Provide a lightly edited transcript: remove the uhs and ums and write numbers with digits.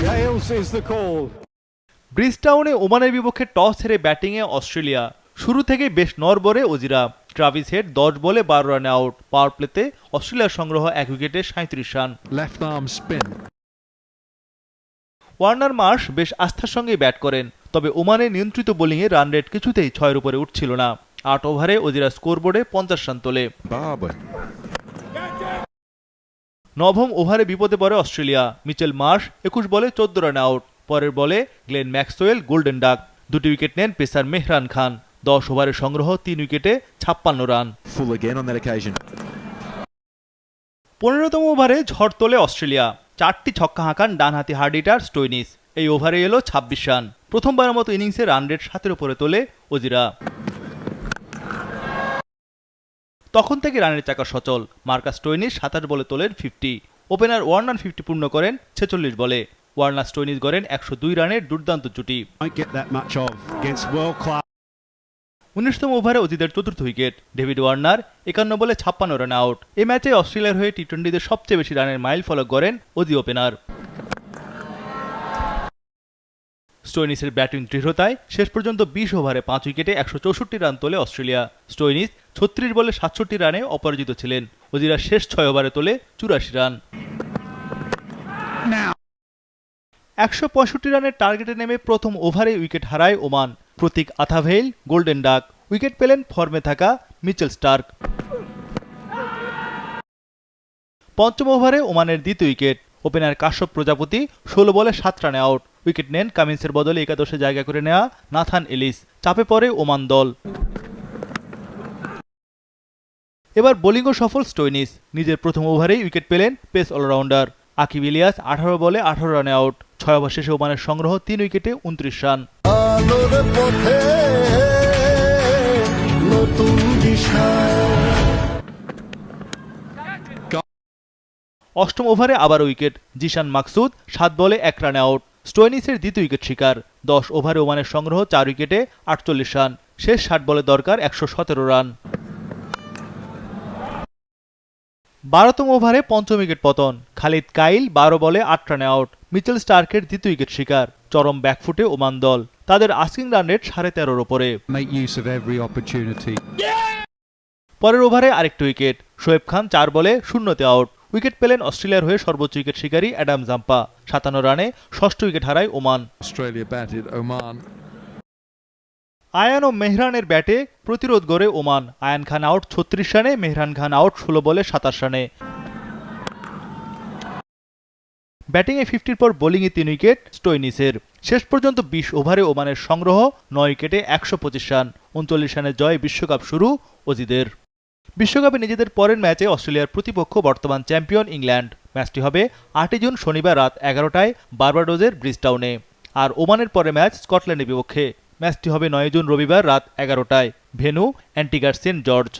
Hales is the call. ব্রিজটাউনে ওমানের বিপক্ষে toss হেরে ব্যাটিংয়ে অস্ট্রেলিয়া। শুরু থেকেই বেশ নড়বড়ে অজিরা। ট্রাভিস হেড 10 বলে 12 রানে আউট। পাওয়ার প্লেতে অস্ট্রেলিয়ার সংগ্রহ 1 উইকেটে 37 run. Left arm spin. Warner Marsh বেশ আস্থার সঙ্গেই ব্যাট করেন, তবে ওমানের নিয়ন্ত্রিত বোলিংয়ে রান রেট কিছুতেই 6-এর উপরে উঠছিল না। 8 ওভারে অজিরা স্কোরবোর্ডে 50 রান তোলে। Barber. নবম ওভারে বিপদে পড়ে অস্ট্রেলিয়া। মিচেল মার্শ 21 বলে 14 রানে আউট। পরের বলে গ্লেন ম্যাক্সওয়েল গোল্ডেন ডাক। 2টি উইকেট নেন পেসার মেহরান খান। 10 ওভারে সংগ্রহ 3 উইকেটে 56 run. Full again on that occasion. 15তম ওভারে ঝড় তোলে অস্ট্রেলিয়া। 4টি ছক্কা হাঁকান ডানহাতি হার্ড হিটার স্টোইনিস। এই ওভারে এলো 26 রান। প্রথমবারের মতো ইনিংসে রান রেট 7-এর উপরে তোলে অজিরা। তখন থেকে রানের চাকা সচল। মার্কাস স্টোইনিস 27 বলে তোলেন 50। ওপেনার ওয়ার্নার 50 পূর্ণ করেন 46 বলে। ওয়ার্নার স্টোইনিস গড়েন 102 রানের দুর্দান্ত জুটি। 19তম ওভারে অজিদের চতুর্থ উইকেট। ডেভিড ওয়ার্নার 51 বলে 56 রানে আউট। এই ম্যাচে অস্ট্রেলিয়ার হয়ে টি-20তে সবচেয়ে বেশি রানের মাইল ফলক গড়েন অজি ওপেনার। স্টোইনিসের ব্যাটিং দৃঢ়তায় শেষ পর্যন্ত 20 ওভারে 5 উইকেটে 164 রান তোলে অস্ট্রেলিয়া। স্টোইনিস 36 বলে 67 রানে অপরাজিত ছিলেন। অজিরা শেষ 6 ওভারে তোলে 84 রান। 165 রানের টার্গেটে নেমে প্রথম ওভারে উইকেট হারায় ওমান। প্রতীক আথাভেইল গোল্ডেন ডাক। উইকেট পেলেন ফর্মে থাকা মিচেল স্টার্ক। পঞ্চম ওভারে ওমানের দ্বিতীয় উইকেট। ওপেনার কাশ্যপ প্রজাপতি 16 বলে 7 রানে আউট। উইকেট নেন কামিন্সের বদলে একাদশে জায়গা করে নেওয়া নাথান এলিস। চাপে পড়ে ওমান দল। এবার বোলিংও সফল স্টোইনিস। নিজের প্রথম ওভারেই উইকেট পেলেন পেস অলরাউন্ডার আকিব ইলিয়াস। 18 বলে 18 রানে আউট। 6 ওভার শেষে ওমানের সংগ্রহ 3 উইকেটে 29 রান। অষ্টম ওভারে আবার উইকেট। জিশান মাকসুদ 7 বলে 1 রানে আউট। স্টোইনিসের দ্বিতীয় উইকেট শিকার। 10 ওভারে ওমানের সংগ্রহ 4 উইকেটে 48 রান। শেষ 60 বলে দরকার 117 রান। 12তম ওভারে পঞ্চম উইকেট পতন। খালিদ কাইল 12 বলে 8 রানে আউট। মিচেল স্টার্কের দ্বিতীয় উইকেট শিকার। চরম ব্যাকফুটে ওমান দল। তাদের আস্কিং রান রেট 13.5-এর ওপরে। পরের ওভারে আরেকটি উইকেট। শোয়েব খান 4 বলে 0-তে আউট। উইকেট পেলেন অস্ট্রেলিয়ার হয়ে সর্বোচ্চ উইকেট শিকারী অ্যাডাম জাম্পা। 57 রানে ষষ্ঠ উইকেট হারায় ওমান। আয়ান ও মেহরানের ব্যাটে প্রতিরোধ গড়ে ওমান। আয়ান খান আউট 36 রানে, মেহরান খান আউট 16 বলে 27 রানে। ব্যাটিংয়ে 50-র পর বোলিংয়ে 3 উইকেট স্টোইনিসের। শেষ পর্যন্ত 20 ওভারে ওমানের সংগ্রহ 9 উইকেটে 125 রান। 39 রানে জয় বিশ্বকাপ শুরু অজিদের। বিশ্বকাপে নিজেদের পরের ম্যাচে অস্ট্রেলিয়ার প্রতিপক্ষ বর্তমান চ্যাম্পিয়ন ইংল্যান্ড। ম্যাচটি হবে 8 জুন শনিবার রাত 11টায় বার্বাডোজের ব্রিজটাউনে। আর ওমানের পরে ম্যাচ স্কটল্যান্ডের বিপক্ষে। ম্যাচটি হবে 9 জুন রবিবার রাত 11টায়। ভেন্যু অ্যান্টিগার সেন্ট জর্জ।